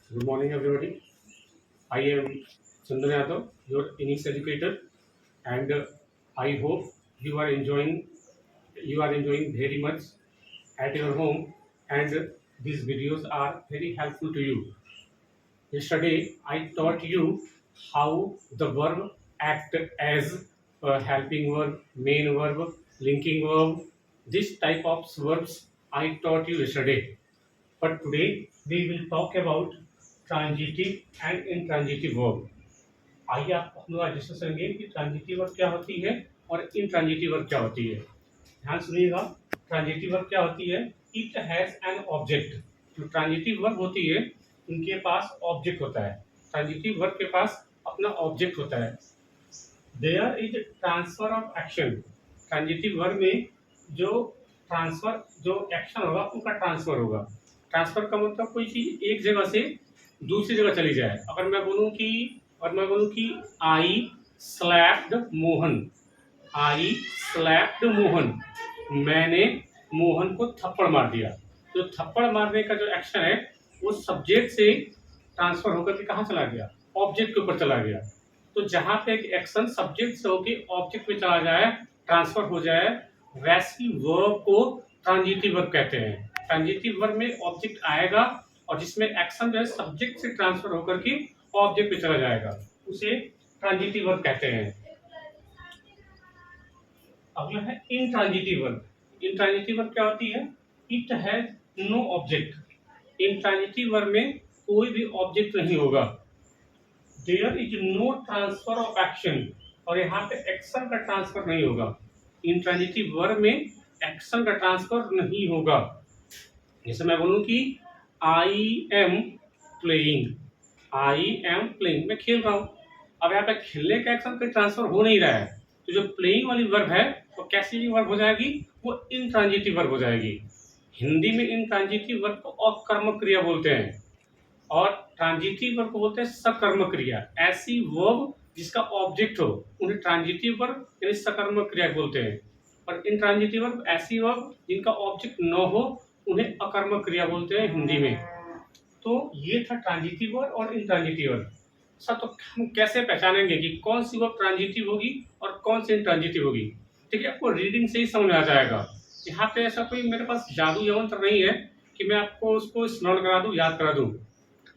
Good morning, everybody. I am Chandan Yadav, your English educator, and I hope you are enjoying very much at your home, and these videos are very helpful to you. Yesterday, I taught you how the verb act as a helping verb, main verb, linking verb. This type of verbs I taught you yesterday. But today we will talk about transitive and intransitive verb. आइए आप हम लोग आज discuss करेंगे कि transitive verb क्या होती है और इंट्रांजिटिव वर्ब क्या होती है। ध्यान सुनिएगा, ट्रांजिटिव वर्ब क्या होती है। It has an object. जो ट्रांजिटिव वर्ब होती है उनके पास ऑब्जेक्ट होता है। ट्रांजिटिव वर्ब के पास अपना ऑब्जेक्ट होता है। There is transfer of action. Transitive verb में जो एक्शन होगा उनका ट्रांसफर होगा। ट्रांसफर का मतलब कोई चीज एक जगह से दूसरी जगह चली जाए। अगर मैं बोलूं कि आई स्लैप्ड मोहन, आई स्लैप्ड मोहन, मैंने मोहन को थप्पड़ मार दिया। तो थप्पड़ मारने का जो एक्शन है वो सब्जेक्ट से ट्रांसफर होकर के कहाँ चला गया, ऑब्जेक्ट के ऊपर चला गया। तो जहां पे एक एक्शन सब्जेक्ट से होकर ऑब्जेक्ट पे चला जाए, ट्रांसफर हो जाए, वैसी वर्ब को ट्रांजिटिव वर्ब कहते हैं। ट्रांजिटिव वर्ब में ऑब्जेक्ट आएगा और जिसमें एक्शन जो है सब्जेक्ट से ट्रांसफर होकर के ऑब्जेक्ट पे चला जाएगा, उसे ट्रांजिटिव वर्ब कहते हैं। अगला है इंट्रांजिटिव वर्ब। इंट्रांजिटिव वर्ब क्या होती है। It has no object. Intransitive verb में कोई भी ऑब्जेक्ट नहीं होगा। There is no transfer of action, और यहाँ पे एक्शन का ट्रांसफर नहीं होगा। इंट्रांजिटिव वर्ब में एक्शन का ट्रांसफर नहीं होगा। जैसे मैं बोलूं कि I am playing, I am playing, मैं खेल रहा हूं। अब यहाँ पे खेलने का एक्शन का ट्रांसफर हो नहीं रहा है, तो जो प्लेइंग वाली वर्ब है वो कैसी वर्ब हो जाएगी, वो इंट्रांजिटिव वर्ब हो जाएगी। हिंदी में इंट्रांजिटिव वर्ब को अकर्मक क्रिया बोलते हैं और ट्रांजिटिव वर्ब को बोलते हैं सकर्मक क्रिया। ऐसी वर्ब जिसका ऑब्जेक्ट हो उन्हें ट्रांजिटिव वर्ब यानी सकर्मक क्रिया बोलते हैं, और इंट्रांजिटिव वर्ब ऐसी वर्ब जिनका ऑब्जेक्ट न हो उन्हें अकर्मक क्रिया बोलते हैं हिंदी में। तो ये था ट्रांजिटिव वर्ब और इंट्रांजिटिव वर्ब। सर तो हम कैसे पहचानेंगे कि कौन सी वर्ब ट्रांजिटिव होगी और कौन सी इंट्रांजिटिव होगी। ठीक है, आपको रीडिंग से ही समझ में आ जाएगा। यहाँ पे ऐसा कोई मेरे पास जादू यंत्र नहीं है कि मैं आपको उसको स्मरण करा दूं, याद करा दूं,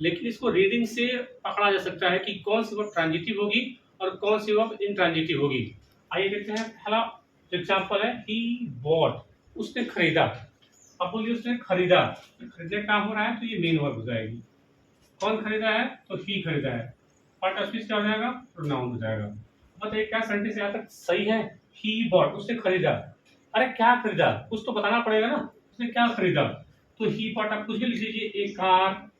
लेकिन इसको रीडिंग से पकड़ा जा सकता है कि कौन सी वर्ब ट्रांजिटिव होगी और कौन सी वर्ब इंट्रांजिटिव होगी। आइए देखते हैं। पहला एग्जांपल है ही बॉट, उसने खरीदा। अब बोलिए उसने खरीदा, तो खरीदने का काम हो रहा है तो ये मेन वर्ब हो जाएगी। कौन खरीदा है, तो ही खरीदा है। पार्ट ऑफ स्पीच क्या हो जाएगा, प्रोनाउन हो जाएगा। बताइए क्या सेंटेंस यहाँ तक सही है। ही बॉट, उसने खरीदा। अरे क्या खरीदा, कुछ तो बताना पड़ेगा ना, उसने क्या खरीदा। तो ही बॉट आप कुछ भी लिख लीजिए, एक कार,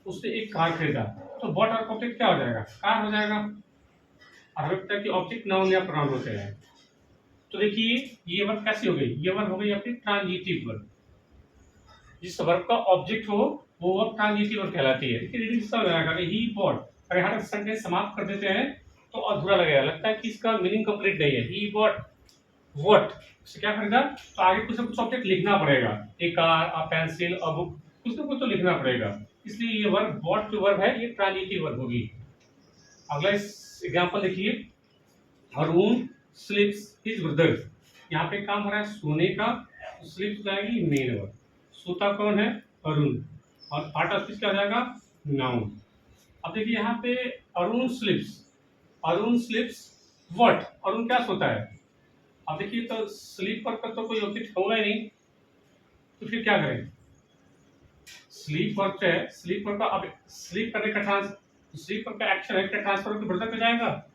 उसने एक कार खरीदा। तो बॉट और ऑब्जेक्ट क्या हो जाएगा, कार हो जाएगा। और हमें पता है कि ऑब्जेक्ट नाउन या प्रोनाउन होते हैं। तो देखिए ये वर्ब कैसी हो गई, ये वर्ब हो गई अपनी ट्रांजिटिव वर्ब। जिस वर्ब का ऑब्जेक्ट हो वो वर्ब ट्रांजिटिव वर्ब कहलाती है। देखिए रीडिंग समझ में आएगा कि ही बॉट, अगर यहाँ तक सेंटेंस समाप्त कर देते हैं तो अधूरा लगेगा, लगता है कि इसका मीनिंग कंप्लीट नहीं है। ही बॉट व्हाट, उससे क्या खरीदा, तो आगे कुछ ना कुछ ऑब्जेक्ट लिखना पड़ेगा, a car, a pencil, a book, कुछ ना कुछ तो लिखना पड़ेगा। इसलिए ये वर्ब बॉट जो वर्ब है ये ट्रांजिटिव वर्ब होगी। अगला एग्जांपल देखिए, अरुण स्लीप्स हिज ब्रदर। यहाँ पे काम हो रहा है सोने का, तो स्लीप हो जाएगी मेन वर्ब। सोता कौन है, अरुण, और पार्ट ऑफ स्पीच क्या हो जाएगा, नाउन। अब देखिए यहाँ पे अरुण स्लीप्स, अरुण स्लीप्स व्हाट, अरुण क्या सोता है। अब देखिए तो स्लीप पर तो कोई ऑब्जेक्ट होगा ही नहीं, तो फिर क्या करें। स्लीप वर्ब है, स्लीप वर्ब का अब स्लीप करने का स्लीप वर्ब का एक्शन है, क्या ट्रांसफर होकर ब्रदर पे जाएगा।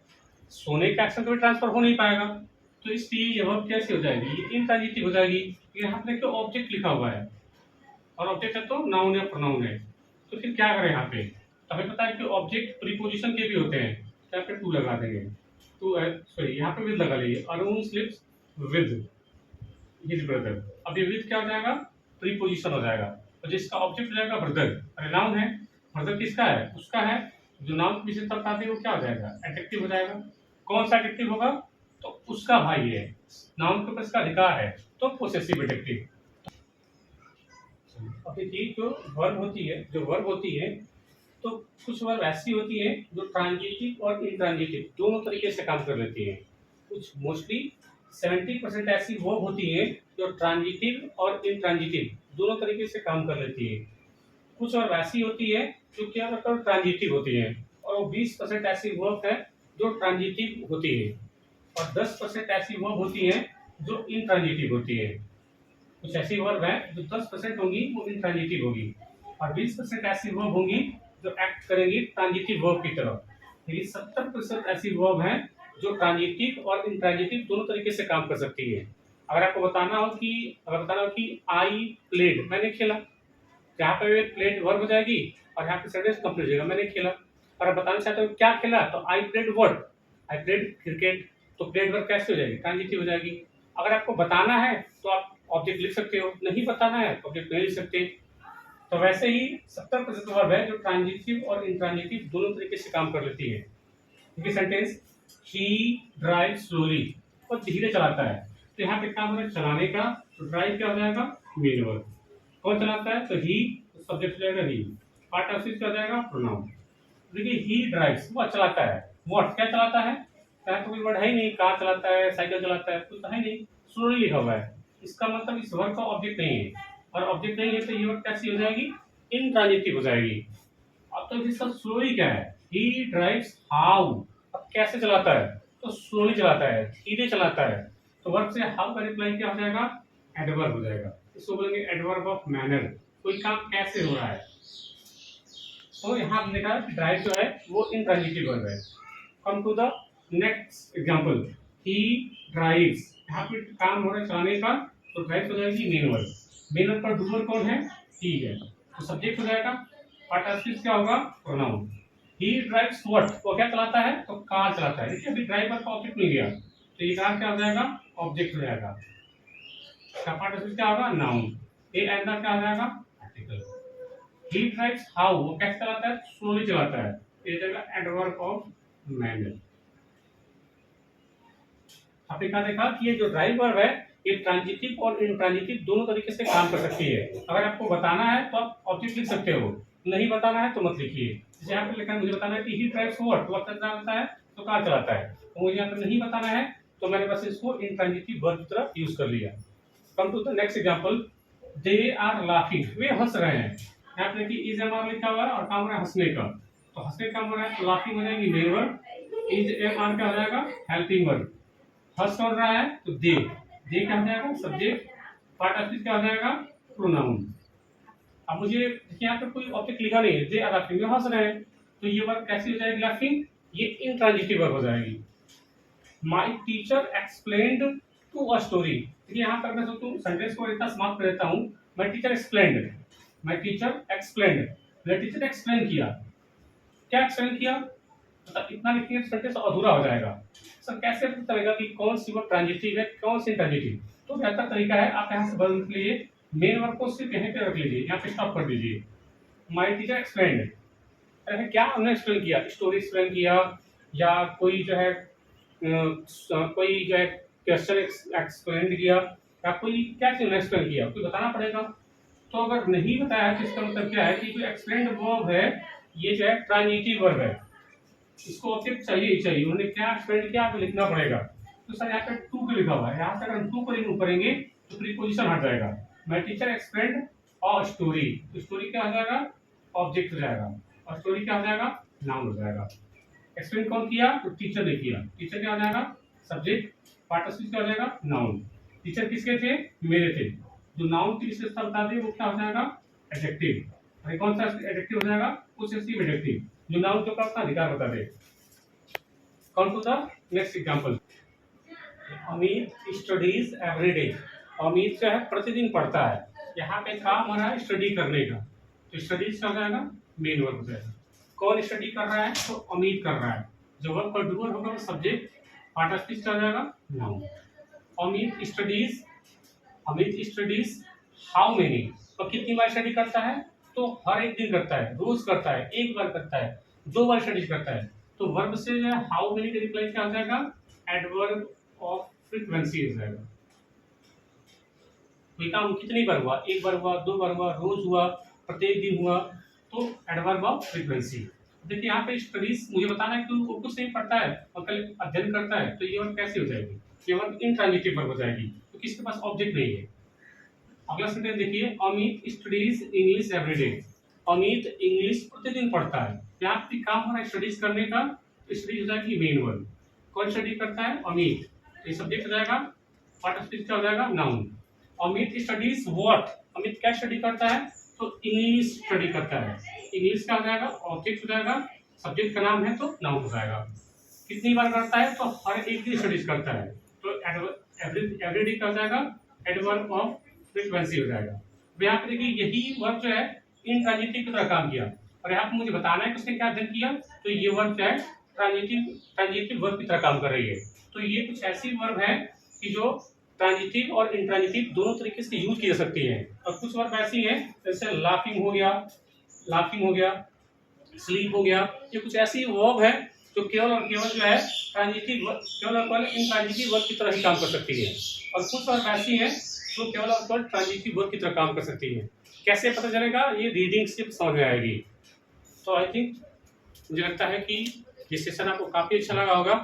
सोने का एक्शन कभी ट्रांसफर हो नहीं पाएगा, तो इसलिए ये वर्ब कैसे हो जाएगी, ये इंट्रांजिटिव हो जाएगी। यहाँ पे देखिए ऑब्जेक्ट लिखा हुआ है, और ऑब्जेक्ट है तो नाउन या प्रोनाउन है। तो फिर क्या करें यहाँ पे, तो हमें पता है कि ऑब्जेक्ट प्रीपोजिशन के भी होते हैं, तो यहाँ पे टू लगा देंगे। टू है, सॉरी यहाँ पे विद लगा लीजिए, अरुण स्लीप्स विद हिज ब्रदर। अब ये विद क्या हो जाएगा, प्रीपोजिशन हो जाएगा, और जिसका ऑब्जेक्ट हो जाएगा ब्रदर, अरे नाउन है, ब्रदर किसका है, उसका है। जो नाउन की विशेषता बताते हैं वो क्या हो जाएगा, एडजेक्टिव हो जाएगा। कौन सा एडजेक्टिव होगा, तो उसका भाई है, नाउन के ऊपर इसका अधिकार है, तो पोसेसिव एडजेक्टिव। देखिए जो वर्ब होती है तो कुछ वर्ब ऐसी होती है जो ट्रांजिटिव और इंट्रांजिटिव दोनों तरीके से काम कर लेती है। कुछ मोस्टली 70% ऐसी वर्ब होती है जो ट्रांजिटिव और इंट्रांजिटिव दोनों तरीके से काम कर लेती है। कुछ वर्ब ऐसी होती है जो क्या मतलब ट्रांजिटिव होती है, और 20% ऐसी वर्ब है जो ट्रांजिटिव होती है, और 10% ऐसी वर्ब होती है जो इंट्रांजिटिव होती है। कुछ ऐसी वर्ब है जो 10% होंगी वो इंट्रांजिटिव होगी, और 20% ऐसी वर्ब होंगी जो एक्ट करेंगी ट्रांजिटिव वर्ब की तरफ। लेकिन 70% ऐसी वर्ब है जो ट्रांजिटिव और इंट्रांजिटिव दोनों तरीके से काम कर सकती है। अगर आपको बताना हो कि आई प्लेड, मैंने खेला, यहाँ पे प्लेड वर्ब हो जाएगी और यहाँ पे सेंटेंस कंप्लीट हो जाएगा, मैंने खेला। और आप बताना चाहते हो क्या खेला, तो I played what, I played cricket, तो प्लेड वर्ब कैसे हो जाएगी, ट्रांजिटिव हो जाएगी। अगर आपको बताना है तो आप ऑब्जेक्ट लिख सकते हो, नहीं बताना है तो ऑब्जेक्ट नहीं लिख सकते। तो वैसे ही 70% वर्ब है जो ट्रांजिटिव और इंट्रांजिटिव दोनों तरीके से काम कर लेती है। देखिए सेंटेंस, ही ड्राइव स्लोली, वो धीरे चलाता है, तो यहाँ पे काम है चलाने का, तो ड्राइव क्या हो जाएगा, मेन वर्ब। कौन चलाता है, तो ही, सब्जेक्ट हो जाएगा ही, पार्ट ऑफ स्पीच क्या हो जाएगा, प्रोनाउन। देखिए ही ड्राइव्स, वो चलाता है, व्हाट क्या चलाता है, क्या तो कोई वर्ड है ही नहीं, कार चलाता है, साइकिल चलाता है, कुछ तो है नहीं, स्लोली लिखा हुआ है, इसका मतलब इस वर्ड का ऑब्जेक्ट नहीं है, और ऑब्जेक्ट नहीं है तो ये वर्ड कैसी हो जाएगी, इंट्रांजिटिव हो जाएगी। अब तो इसका स्लोली क्या है, ही ड्राइव्स हाउ, अब कैसे चलाता है, तो स्लोली चलाता है, धीरे चलाता है, तो वर्ब से हाउ का रिप्लाई क्या हो जाएगा, एडवर्ब हो जाएगा। इसको बोलेंगे एडवर्ब ऑफ मैनर, कोई काम कैसे हो रहा है। तो यहाँ हमने कहा कि ड्राइव जो है वो इंट्रांजिटिव वर्ब है। Come to the next example, he drives, यहाँ पे काम हो रहा है चलाने का, तो ड्राइव हो जाएगी मेन वर्ब। मेन वर्ब पर डूअर कौन है, ही है, तो सब्जेक्ट हो जाएगा, पार्ट ऑफ स्पीच क्या होगा, प्रोनाउन। ही ड्राइव्स व्हाट, वो क्या चलाता है, तो कार चलाता है। देखिए अभी ड्राइवर का ऑब्जेक्ट मिल गया, तो ये कार क्या हो जाएगा, ऑब्जेक्ट हो जाएगा। पार्ट ऑफ स्पीच क्या होगा, नाउन। ये एंड क्या हो जाएगा, आर्टिकल। ही ड्राइव्स हाउ, वो कैसे चलाता है, स्लोली चलाता है, ये जगह एडवर्ब ऑफ मैनर। आपने कहा देखा कि ये जो ड्राइव वर्ब है ये ट्रांजिटिव और इंट्रांजिटिव दोनों तरीके से काम कर सकती है। अगर आपको बताना है तो आप ऑब्जेक्ट लिख सकते हो, नहीं बताना है तो मत लिखिए। जैसे यहाँ पे लिखा है, मुझे बताना है कि ही ड्राइव्स व्हाट, वो चलाता है, तो कार चलाता है, तो मुझे यहाँ पे नहीं बताना है, तो मैंने बस इसको इंट्रांजिटिव वर्ब की तरह यूज कर लिया। Come to the next example, they are laughing, वे हंस रहे हैं। यहाँ पे देखिए इज एम आर लिखा हुआ है और काम हो रहा है हंसने का, तो हंसने का हो रहा है तो लाफिंग हो जाएगी main verb, is am are क्या हो जाएगा, हेल्पिंग वर्ब। हंस कौन रहा है, तो दे क्या हो जाएगा, सब्जेक्ट, पार्ट ऑफ स्पीच क्या हो जाएगा, प्रोनाउन। अब मुझे यहाँ पे कोई ऑब्जेक्ट लिखा नहीं है, दे आर लाफिंग, वे हंस रहे हैं, तो ये वर्ब कैसी हो जाएगी, लाफिंग, ये इंट्रांजिटिव वर्ब हो जाएगी। My teacher explained to a story, देखिए यहाँ पर मैं सोचूं सेंटेंस को इतना समाप्त कर देता हूँ, my teacher explained, my teacher explained, मेरे टीचर ने एक्सप्लेन किया, क्या एक्सप्लेन किया, मतलब इतना लिखिए सेंटेंस अधूरा हो जाएगा। सर कैसे पता चलेगा कि कौन सी वर्ब ट्रांजिटिव है कौन सी इंट्रांजिटिव, तो बेहतर तरीका है आप यहाँ से बदल लीजिए, मेन वर्ब को सिर्फ यहीं पे रख लीजिए, यहाँ पे स्टॉप कर दीजिए। माय टीचर एक्सप्लेन्ड, अरे क्या हमने एक्सप्लेन किया, स्टोरी एक्सप्लेन किया, या कोई जो है कोई जो है क्वेश्चन एक्सप्लेन किया, या कोई क्या चीज एक्सप्लेन किया, कोई बताना पड़ेगा। तो अगर नहीं बताया तो इसका मतलब क्या है कि जो एक्सप्लेन्ड वर्ब है ये जो है ट्रांजिटिव वर्ब है, इसको ऑब्जेक्ट चाहिए ही चाहिए, उन्होंने क्या एक्सप्लेन किया आपको लिखना पड़ेगा। तो सर यहाँ पे टू पे लिखा हुआ है, यहाँ से अगर हम टू को रिमूव करेंगे तो प्रीपोजिशन हट जाएगा। My teacher explained a story, तो स्टोरी क्या हो जाएगा, ऑब्जेक्ट हो जाएगा, और स्टोरी क्या हो जाएगा, नाउन हो जाएगा। एक्सप्लेन कौन किया, तो टीचर ने किया, टीचर क्या हो जाएगा, सब्जेक्ट, पार्ट ऑफ स्पीच क्या हो जाएगा, नाउन। टीचर किसके थे, मेरे थे, जो नाउन की विशेषता बता दे वो क्या हो जाएगा, एडजेक्टिव। अरे कौन सा एडजेक्टिव हो जाएगा, पोसेसिव एडजेक्टिव, जो नाउन के ऊपर अपना अधिकार बता दे। Come to the next example, Amit studies every day, Amit जो है प्रतिदिन पढ़ता है, यहाँ पे काम हो रहा है स्टडी करने का, तो स्टडीज का हो जाएगा मेन वर्ब हो जाएगा। कौन स्टडी कर रहा है, तो अमित कर रहा है, जो वर्ब का डूअर होगा वो सब्जेक्ट, पार्ट ऑफ स्पीच हो जाएगा noun. Amit studies how many, तो कितनी बार स्टडी करता है, तो हर एक दिन करता है, रोज करता है, एक बार करता है, दो बार स्टडी करता है, तो वर्ब से जो है हाउ मेनी का रिप्लाई क्या हो जाएगा, एडवर्ब ऑफ फ्रीक्वेंसी हो जाएगा। कोई काम कितनी बार हुआ, एक बार हुआ, 2 बार हुआ, रोज हुआ, प्रत्येक दिन हुआ, तो एडवर्ब ऑफ फ्रीक्वेंसी। देखिए यहाँ पे स्टडीज मुझे बताना है कि वो कुछ नहीं पढ़ता है और कल अध्ययन करता है, तो ये वर्ब कैसे हो जाएगी, ये वर्ब इंट्रांजिटिव वर्ब हो जाएगी क्योंकि इसके पास ऑब्जेक्ट नहीं है। अगला सेंटेंस देखिए, Amit studies English everyday. Amit English प्रतिदिन पढ़ता है। यहाँ पे काम हो रहा है स्टडीज करने का, तो स्टडीज हो जाएगी मेन वर्ब। कौन स्टडी करता है, अमित, ये सब्जेक्ट हो जाएगा, पार्ट ऑफ स्पीच क्या हो जाएगा, noun. Amit studies what, Amit क्या स्टडी करता है, तो इंग्लिश स्टडी करता है। इंग्लिश क्या हो जाएगा, ऑब्जेक्ट हो जाएगा, सब्जेक्ट का नाम है तो नाउन हो जाएगा। कितनी बार करता है, तो हर एक दिन स्टडीज करता है, तो एवरीडे क्या हो जाएगा, एडवर्ब ऑफ फ्रीक्वेंसी हो जाएगा। अब यहाँ पे देखिए यही वर्ब जो है इंट्रांजिटिव की तरह काम किया, और यहाँ पे मुझे बताना है कि उसने क्या अध्ययन किया, तो ये वर्ब जो है ट्रांजिटिव वर्ब की तरह काम कर रही है। तो ये कुछ ऐसी वर्ब है कि जो ट्रांजिटिव और इंट्रांजिटिव दोनों तरीके से यूज की जा सकती है। और कुछ वर्ब ऐसी हैं जैसे लाफिंग हो गया, स्लीप हो गया, ये कुछ ऐसी वर्ब है जो केवल और केवल जो है ट्रांजिटिव केवल और केवल इंट्रांजिटिव वर्ब की तरह ही काम कर सकती है। और कुछ वर्ब ऐसी हैं जो केवल और केवल ट्रांजिटिव वर्ब की तरह काम कर सकती है। कैसे पता चलेगा, ये रीडिंग से समझ में आएगी। तो आई थिंक मुझे लगता है कि ये सेशन आपको काफ़ी अच्छा लगा होगा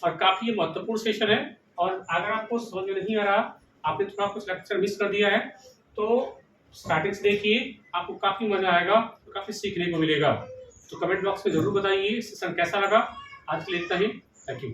और काफ़ी महत्वपूर्ण सेशन है। और अगर आपको समझ में नहीं आ रहा, आपने थोड़ा कुछ लेक्चर मिस कर दिया है, तो स्टार्टिंग से देखिए, आपको काफ़ी मजा आएगा, तो काफ़ी सीखने को मिलेगा। तो कमेंट बॉक्स में ज़रूर बताइए सेशन कैसा लगा। आज के लिए इतना ही, थैंक यू।